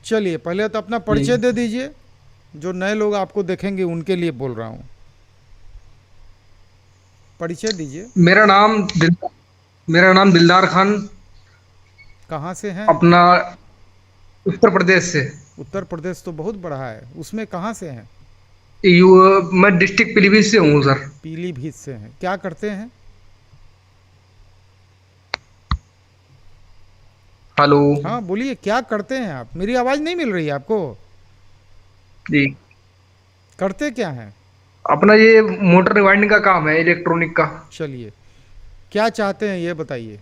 चलिए पहले तो अपना जी। परिचय दे दीजिए, जो नए लोग आपको देखेंगे उनके लिए बोल रहा हूँ। परिचय दीजिए। मेरा नाम दिल मेरा नाम दिलदार खान। कहाँ से हैं? अपना उत्तर प्रदेश से। उत्तर प्रदेश तो बहुत बड़ा है, उसमें कहाँ से हैं? यू मैं डिस्ट्रिक्ट पीलीभीत से हूँ सर। पीलीभीत से हैं। क्या करते हैं? हेलो। हाँ बोलिए, क्या करते हैं आप? मेरी आवाज़ नहीं मिल रही है आपको? जी। करते क्या हैं? अपना ये मोटर रिवाइंडिंग का काम है, इलेक्ट्रॉनिक का। चलिए, क्या चाहते हैं ये बताइए।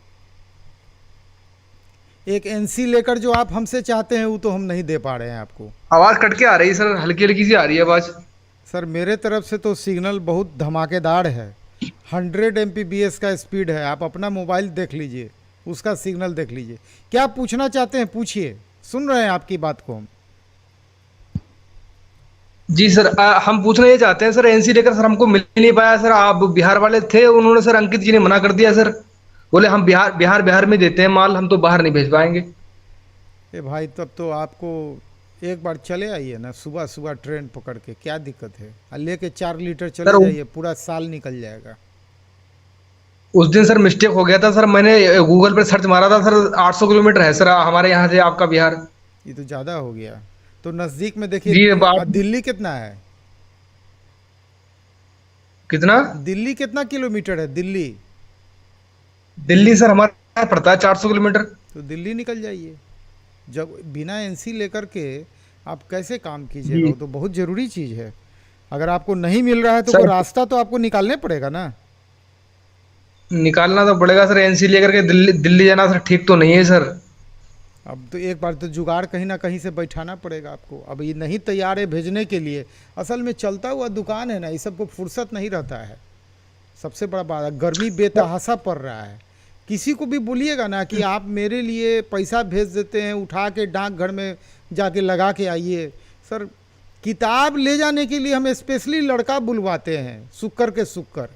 एक एनसी लेकर जो आप हमसे चाहते हैं वो तो हम नहीं दे पा रहे हैं आपको। आवाज कट के आ रही है सर, हल्की हल्की सी आ रही है आवाज। सर मेरे तरफ से तो सिग्नल बहुत धमाकेदार है। 100 MPBS का स्पीड है, आप अपना मोबाइल देख लीजिए, उसका सिग्नल देख लीजिए। क्या पूछना चाहते हैं पूछिए, सुन रहे हैं आपकी बात को हम। जी सर, हम पूछना ये चाहते हैं सर, एनसी लेकर सर हमको मिल नहीं पाया सर। आप बिहार वाले थे, उन्होंने सर अंकित जी ने मना कर दिया सर। बोले हम बिहार बिहार बिहार में देते हैं माल, हम तो बाहर नहीं भेज पाएंगे। ए भाई, तब तो आपको एक बार चले आइए ना, सुबह सुबह ट्रेन पकड़ के, क्या दिक्कत है? और लेके 4 लीटर सर चले जाइए, पूरा साल निकल जाएगा। उस दिन सर मिस्टेक हो गया था सर, मैंने गूगल पे सर्च मारा था सर। 800 किलोमीटर है सर हमारे यहाँ से आपका बिहार। ये तो ज़्यादा हो गया। तो नज़दीक में देखिए, जी ये बात। दिल्ली कितना है? कितना? दिल्ली कितना किलोमीटर है दिल्ली? दिल्ली सर हमारे यहाँ पड़ता है 400 किलोमीटर। तो दिल्ली निकल जाइए। जब बिना एनसी लेकर के आप कैसे काम कीजिएगा? जी वो तो बहुत ज़रूरी चीज़ है। अगर आपको नहीं मिल रहा है तो कोई सर, रास्ता तो आपको निकालने पड़ेगा ना। निकालना तो पड़ेगा सर, एनसी लेकर के दिल्ली दिल्ली जाना सर ठीक तो नहीं है सर। अब तो एक बार तो जुगाड़ कहीं ना कहीं से बैठाना पड़ेगा आपको। अब ये नहीं तैयार है भेजने के लिए। असल में चलता हुआ दुकान है ना, इस सबको फुर्सत नहीं रहता है। सबसे बड़ा बात है, गर्मी बेतहासा पड़ रहा है। किसी को भी बोलिएगा ना कि आप मेरे लिए पैसा भेज देते हैं, उठा के डाकघर में जाके लगा के आइए। सर, किताब ले जाने के लिए हम स्पेशली लड़का बुलवाते हैं शुक्र के शुक्र,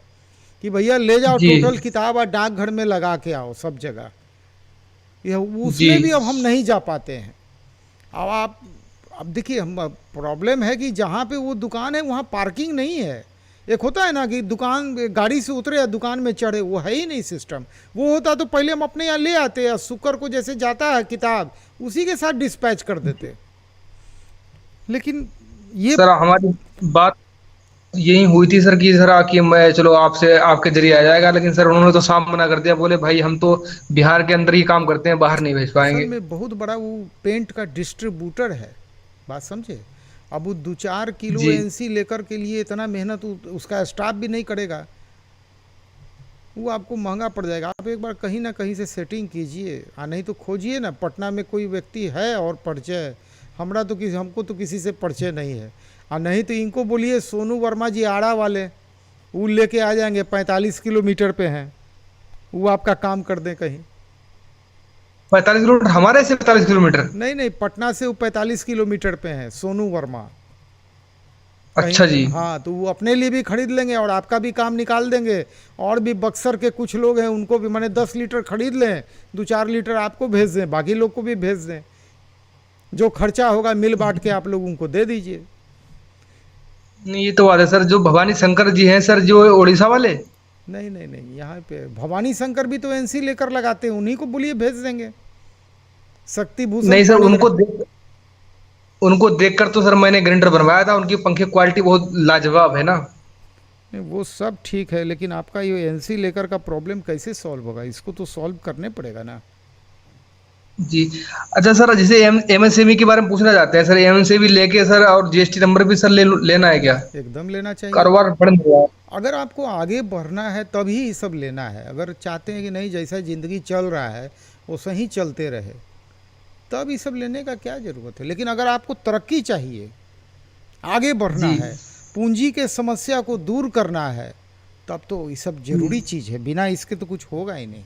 कि भैया ले जाओ जी टोटल किताब और डाकघर में लगा के आओ सब जगह। यह जी उसमें भी अब हम नहीं जा पाते हैं। अब आप, अब देखिए, हम प्रॉब्लम है कि जहाँ पे वो दुकान है वहाँ पार्किंग नहीं है। एक होता है ना कि दुकान, गाड़ी से उतरे या दुकान में चढ़े, वो है ही नहीं सिस्टम। वो होता तो पहले हम अपने यहाँ ले आते या शुक्र को जैसे जाता है किताब, उसी के साथ डिस्पैच कर देते। लेकिन ये, सर, हमारी बात यही हुई थी सर कि सर कि मैं चलो आपसे आपके जरिए आ जाएगा, लेकिन सर उन्होंने तो साफ मना कर दिया। बोले भाई हम तो बिहार के अंदर ही काम करते हैं, बाहर नहीं भेज असल पाएंगे। में बहुत बड़ा वो पेंट का डिस्ट्रीब्यूटर है, बात समझे। अब वो 2-4 किलो जी एनसी लेकर के लिए इतना मेहनत उसका स्टाफ भी नहीं करेगा। वो आपको महंगा पड़ जाएगा। आप एक बार कहीं ना कहीं से सेटिंग कीजिए, नहीं तो खोजिए ना, पटना में कोई व्यक्ति है और परिचय। हमको तो किसी से परिचय नहीं है। नहीं तो इनको बोलिए, सोनू वर्मा जी आड़ा वाले, वो लेके आ जाएंगे, 45 किलोमीटर पे हैं, वो आपका काम कर दें कहीं। 45 किलोमीटर हमारे से 45 किलोमीटर? नहीं नहीं, पटना से वो 45 किलोमीटर पे हैं सोनू वर्मा। कहीं, अच्छा जी। हाँ, तो वो अपने लिए भी खरीद लेंगे और आपका भी काम निकाल देंगे। और भी बक्सर के कुछ लोग हैं, उनको भी मैंने 10 लीटर खरीद लें, 2-4 लीटर आपको भेज दें, बाकी लोग को भी भेज दें। जो खर्चा होगा मिल बांट के आप लोग उनको दे दीजिए। नहीं ये तो बात है सर, जो भवानी शंकर जी हैं सर, जो उड़ीसा वाले। नहीं नहीं नहीं, यहाँ पे भवानी शंकर भी तो एनसी लेकर लगाते हैं, उन्हीं को बोलिए भेज देंगे। शक्ति भूषण नहीं सर, पाणिग्राही। उनको देखकर तो सर मैंने ग्राइंडर बनवाया था, उनकी पंखे क्वालिटी बहुत लाजवाब है ना। नहीं, वो सब ठीक है, लेकिन आपका ये एनसी लेकर का प्रॉब्लम कैसे सॉल्व होगा? इसको तो सॉल्व करने पड़ेगा ना। जी। अच्छा सर, जैसे एमएसएमई के बारे में पूछना चाहते हैं सर। एमएसएमई लेके सर, और जीएसटी नंबर भी सर लेना है क्या? एकदम लेना चाहिए। कारोबार बढ़ नहीं रहा है। अगर आपको आगे बढ़ना है तभी ये सब लेना है। अगर चाहते हैं कि नहीं, जैसा ज़िंदगी चल रहा है वो सही चलते रहे, तब ये सब लेने का क्या ज़रूरत है। लेकिन अगर आपको तरक्की चाहिए, आगे बढ़ना जी है, पूंजी के समस्या को दूर करना है, तब तो ये सब ज़रूरी चीज़ है। बिना इसके तो कुछ होगा ही नहीं।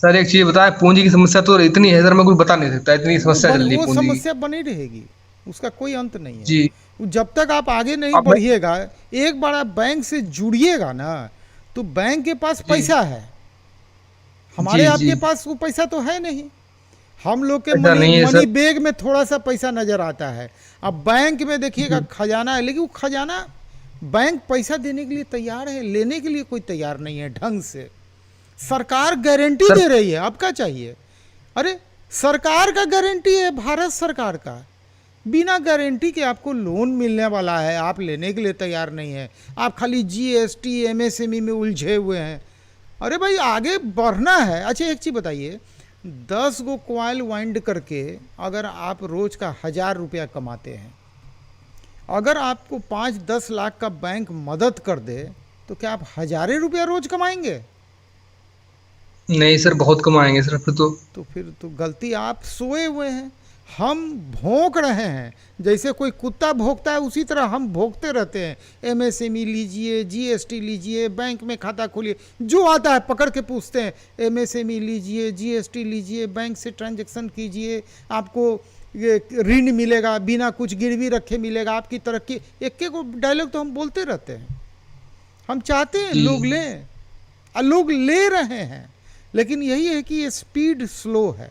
सर एक चीज बताएं, पूंजी की समस्या तो इतनी है सर, मैं कुछ बता नहीं सकता, इतनी समस्या चल रही है वो पूंजी की। समस्या बनी रहेगी, उसका कोई अंत नहीं है। जी। जब तक आप आगे नहीं अब मैं। बढ़िएगा, एक बार आप बैंक से जुड़िएगा ना, तो बैंक के पास जी पैसा है, जी हमारे जी आपके पास वो पैसा तो है नहीं। हम लोग के ऐसा मनी नहीं है मनी सर। बैग में थोड़ा सा पैसा नजर आता है। अब बैंक में देखिएगा खजाना है, लेकिन वो खजाना बैंक पैसा देने के लिए तैयार है, लेने के लिए कोई तैयार नहीं है ढंग से। सरकार गारंटी सर दे रही है, अब क्या चाहिए? अरे सरकार का गारंटी है, भारत सरकार का, बिना गारंटी के आपको लोन मिलने वाला है, आप लेने के लिए तैयार नहीं है। आप खाली जीएसटी एमएसएमई में उलझे हुए हैं। अरे भाई आगे बढ़ना है। अच्छा एक चीज़ बताइए, 10 गो कॉइल वाइंड करके अगर आप रोज का 1000 रुपया कमाते हैं, अगर आपको 5-10 लाख का बैंक मदद कर दे, तो क्या आप 1000 रुपया रोज कमाएंगे? नहीं सर, बहुत कमाएंगे सर फिर तो। तो फिर तो गलती, आप सोए हुए हैं, हम भौंक रहे हैं। जैसे कोई कुत्ता भौंकता है उसी तरह हम भौंकते रहते हैं। एमएसएमई लीजिए, जीएसटी लीजिए, बैंक में खाता खोलिए, जो आता है पकड़ के पूछते हैं। एमएसएमई लीजिए, जीएसटी लीजिए, बैंक से ट्रांजैक्शन कीजिए, आपको ये ऋण मिलेगा, बिना कुछ गिरवी रखे मिलेगा, आपकी तरक्की। एक एक डायलॉग तो हम बोलते रहते हैं। हम चाहते हैं लोग जी लें, और लोग ले रहे हैं, लेकिन यही है कि ये स्पीड स्लो है।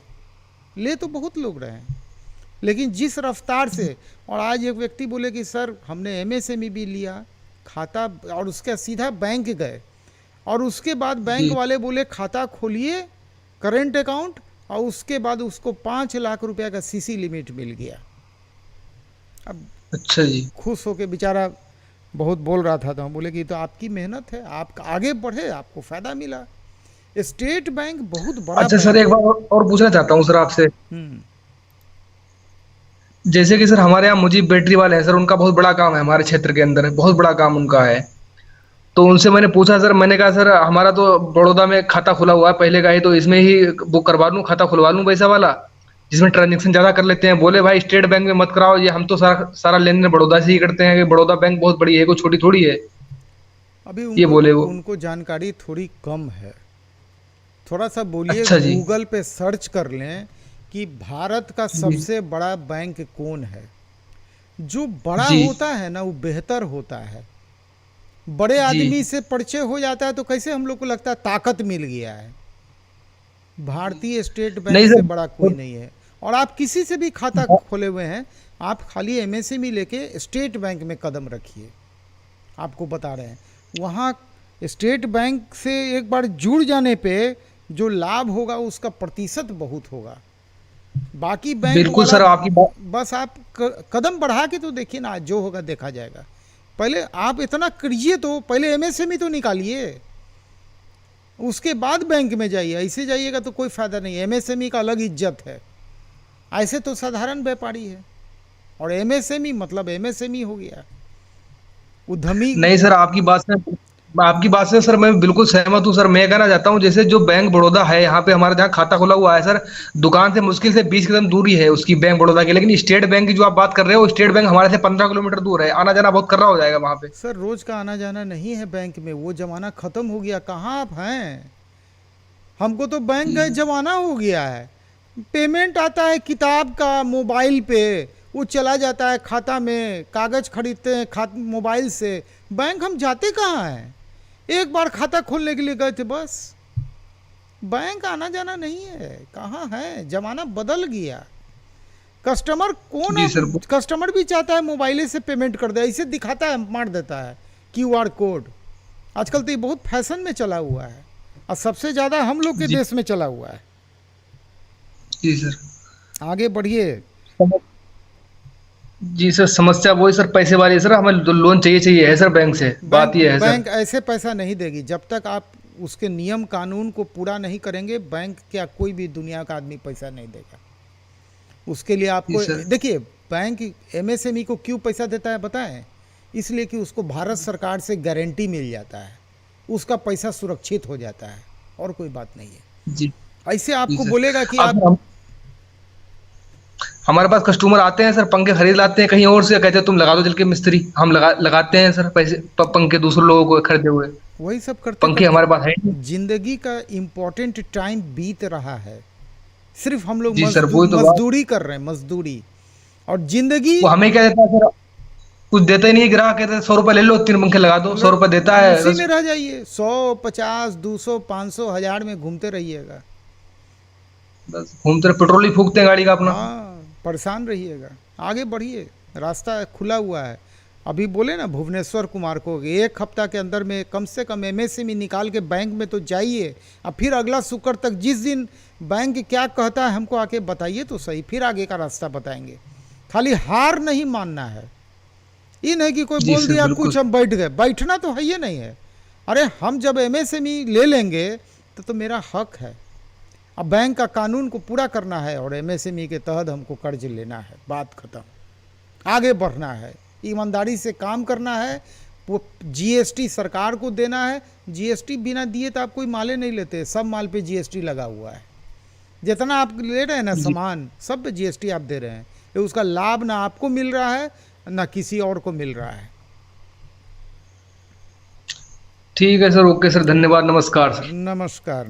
ले तो बहुत लोग रहे हैं, लेकिन जिस रफ्तार से। और आज एक व्यक्ति बोले कि सर हमने एमएसएमई भी लिया खाता, और उसका सीधा बैंक गए, और उसके बाद बैंक जी। वाले बोले खाता खोलिए करेंट अकाउंट, और उसके बाद उसको 5 लाख रुपया का सीसी लिमिट मिल गया। अब अच्छा जी। खुश होके बेचारा बहुत बोल रहा था, तो हम बोले कि तो आपकी मेहनत है, आप आगे बढ़े, आपको फ़ायदा मिला। स्टेट बैंक बहुत बड़ा अच्छा सर, बैंक एक है। बार और पूछना चाहता हूँ सर आपसे। हम्म। जैसे कि सर हमारे यहाँ मुझे बैटरी वाले हैं सर, उनका बहुत बड़ा काम है हमारे क्षेत्र के अंदर, बहुत बड़ा काम उनका है। तो उनसे मैंने पूछा सर, मैंने कहा सर हमारा तो बड़ौदा में खाता खुला हुआ है पहले का ही, तो इसमें ही बुक करवा लूँ, खाता खुलवा लूँ वैसा वाला, जिसमें ट्रांजेक्शन ज्यादा कर लेते हैं। बोले भाई स्टेट बैंक में मत कराओ, ये हम तो सारा सारा लेन देन बड़ौदा से ही करते हैं, कि बड़ौदा बैंक बहुत बड़ी है, कोई छोटी थोड़ी है। अभी ये उनको बोले वो। उनको जानकारी थोड़ी कम है। थोड़ा सा बोलिए, अच्छा जी। गूगल पे सर्च कर लें कि भारत का जी सबसे बड़ा बैंक कौन है। जो बड़ा जी होता है ना वो बेहतर होता है। बड़े जी आदमी से परिचय हो जाता है तो कैसे हम लोग को लगता है ताकत मिल गया है। भारतीय स्टेट बैंक नहीं से सर। बड़ा कोई नहीं है। और आप किसी से भी खाता खोले हुए हैं, आप खाली एमएसएमई लेके स्टेट बैंक में कदम रखिए। आपको बता रहे हैं, वहाँ स्टेट बैंक से एक बार जुड़ जाने पे जो लाभ होगा उसका प्रतिशत बहुत होगा। बाकी बैंक बिल्कुल वाला सर, आपकी बात। बस आप कदम बढ़ा के तो देखिए ना, जो होगा देखा जाएगा। पहले आप इतना करिए, तो पहले एमएसएमई तो निकालिए, उसके बाद बैंक में जाइए। ऐसे जाइएगा तो कोई फ़ायदा नहीं है। एमएसएमई का अलग इज्जत है, ऐसे तो साधारण व्यापारी है, और एमएसएमई मतलब एमएसएमई हो गया, उद्यमी। नहीं सर, आपकी बात से सर मैं बिल्कुल सहमत हूँ सर। मैं कहना चाहता हूँ, जैसे जो बैंक बड़ौदा है यहाँ पे, हमारे जहाँ खाता खुला हुआ है सर, दुकान से मुश्किल से 20 कदम दूरी है उसकी, बैंक बड़ौदा की। लेकिन स्टेट बैंक की जो आप बात कर रहे हो, स्टेट बैंक हमारे से 15 किलोमीटर दूर है, आना जाना बहुत कर रहा हो जाएगा वहां पे। सर रोज का आना जाना नहीं है बैंक में, वो जमाना खत्म हो गया। कहाँ आप हैं? हमको तो बैंक जी गए जमाना हो गया है। पेमेंट आता है किताब का मोबाइल पे, वो चला जाता है खाता में, कागज खरीदते हैं मोबाइल से। बैंक हम जाते कहाँ हैं? एक बार खाता खोलने के लिए गए थे बस। बैंक आना जाना नहीं है। कहाँ है? जमाना बदल गया। कस्टमर कौन जी अब, सर। कस्टमर भी चाहता है मोबाइले से पेमेंट कर दे, ऐसे दिखाता है, मार देता है क्यूआर कोड। आजकल तो ये बहुत फैशन में चला हुआ है, और सबसे ज़्यादा हम लोग के जी देश में चला हुआ है। जी सर। आगे बढ़िए। जी सर, समस्या वही सर, पैसे वाली है सर, हमें लोन चाहिए चाहिए है सर बैंक से, बात बैंक ये है सर। बैंक ऐसे पैसा नहीं देगी जब तक आप उसके नियम कानून को पूरा नहीं करेंगे। बैंक क्या कोई भी दुनिया का आदमी पैसा नहीं देगा। उसके लिए जी आपको सर। देखिए, बैंक एमएसएमई को क्यों पैसा देता है बताएं? इसलिए कि उसको भारत सरकार से गारंटी मिल जाता है, उसका पैसा सुरक्षित हो जाता है, और कोई बात नहीं है। जी ऐसे जी आपको सर। बोलेगा कि अब आप हमारे पास कस्टमर आते हैं सर, पंखे खरीद लाते हैं कहीं और से, कहते हैं तुम लगा दो चल के मिस्त्री, हम लगाते हैं सर पैसे, पंखे दूसरे लोगों को खरीदे हुए। वही सब करते पंखे करते हमारे पास है ही नहीं। जिंदगी का इम्पोर्टेंट टाइम बीत रहा है। सिर्फ हम लोग जी सर, वही तो बात। मजदूरी कर रहे हैं, मजदूरी। और जिंदगी वो हमें क्या देता है सर, कुछ देता ही नहीं, ग्राहक कहते हैं 100 रुपए ले लो, 3 पंखे लगा दो, 100 रुपए देता है उसी बस। में रह जाइए। 100, 50, 200, 500, 1000 में घूमते रहिएगा। बस घूमते रहे, पेट्रोल ही फूकते हैं गाड़ी का अपना। हाँ, परेशान रहिएगा, आगे बढ़िए, रास्ता खुला हुआ है। अभी बोले ना भुवनेश्वर कुमार को कि एक हफ्ता के अंदर में कम से कम एमएसएमई निकाल के बैंक में तो जाइए, और फिर अगला शुक्र तक जिस दिन बैंक क्या कहता है हमको आके बताइए तो सही, फिर आगे का रास्ता बताएंगे। खाली हार नहीं मानना है, ये नहीं कि कोई जी बोल सर, दिया बिल्कुल। कुछ हम बैठ गए, बैठना तो है ये नहीं है। अरे हम जब एमएसएमई ले लेंगे तो मेरा हक है। अब बैंक का कानून को पूरा करना है और एमएसएमई के तहत हमको कर्ज लेना है, बात खत्म। आगे बढ़ना है, ईमानदारी से काम करना है। वो जीएसटी सरकार को देना है, जीएसटी बिना दिए तो आप कोई माले नहीं लेते, सब माल पे जीएसटी लगा हुआ है। जितना आप ले रहे हैं ना जी सामान, सब पे जीएसटी आप दे रहे हैं, ये उसका लाभ ना आपको मिल रहा है ना किसी और को मिल रहा है। ठीक है सर, ओके सर, धन्यवाद, नमस्कार सर। नमस्कार।